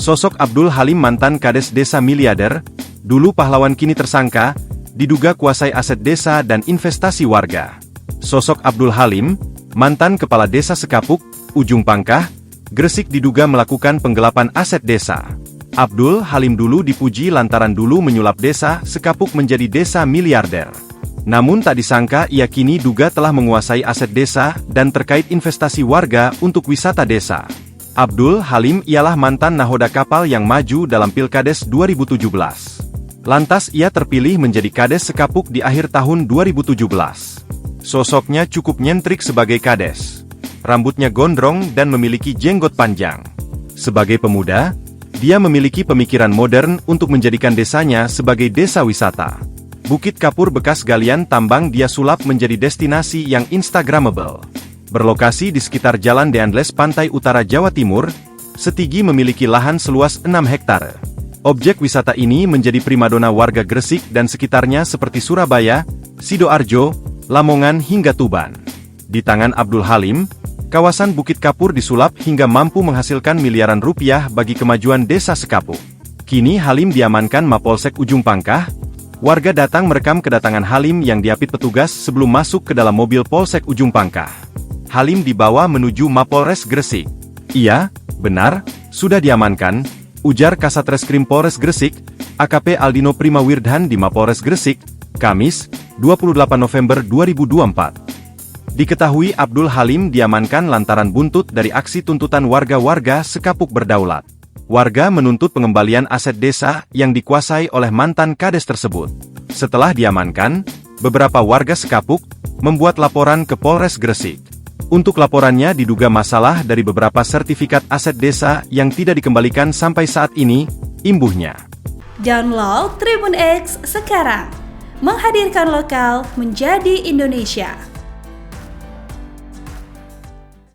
Sosok Abdul Halim mantan Kades Desa miliarder, dulu pahlawan kini tersangka, diduga kuasai aset desa dan investasi warga. Sosok Abdul Halim, mantan Kepala Desa Sekapuk, Ujung Pangkah, Gresik diduga melakukan penggelapan aset desa. Abdul Halim dulu dipuji lantaran dulu menyulap desa Sekapuk menjadi desa miliarder. Namun tak disangka ia kini duga telah menguasai aset desa dan terkait investasi warga untuk wisata desa. Abdul Halim ialah mantan nahoda kapal yang maju dalam Pilkades 2017. Lantas ia terpilih menjadi Kades Sekapuk di akhir tahun 2017. Sosoknya cukup nyentrik sebagai Kades. Rambutnya gondrong dan memiliki jenggot panjang. Sebagai pemuda, dia memiliki pemikiran modern untuk menjadikan desanya sebagai desa wisata. Bukit Kapur bekas galian tambang dia sulap menjadi destinasi yang instagramable. Berlokasi di sekitar Jalan Deandles Pantai Utara Jawa Timur, Setigi memiliki lahan seluas 6 hektare. Objek wisata ini menjadi primadona warga Gresik dan sekitarnya seperti Surabaya, Sidoarjo, Lamongan hingga Tuban. Di tangan Abdul Halim, kawasan Bukit Kapur disulap hingga mampu menghasilkan miliaran rupiah bagi kemajuan desa Sekapuk. Kini Halim diamankan Mapolsek Ujung Pangkah. Warga datang merekam kedatangan Halim yang diapit petugas sebelum masuk ke dalam mobil Polsek Ujung Pangkah. Halim dibawa menuju Mapolres Gresik. Iya, benar, sudah diamankan, ujar Kasat Reskrim Polres Gresik, AKP Aldino Primawirdhan di Mapolres Gresik, Kamis, 28 November 2024. Diketahui Abdul Halim diamankan lantaran buntut dari aksi tuntutan warga-warga Sekapuk berdaulat. Warga menuntut pengembalian aset desa yang dikuasai oleh mantan Kades tersebut. Setelah diamankan, beberapa warga Sekapuk membuat laporan ke Polres Gresik. Untuk laporannya diduga masalah dari beberapa sertifikat aset desa yang tidak dikembalikan sampai saat ini, imbuhnya. Download Tribun X sekarang, menghadirkan lokal menjadi Indonesia.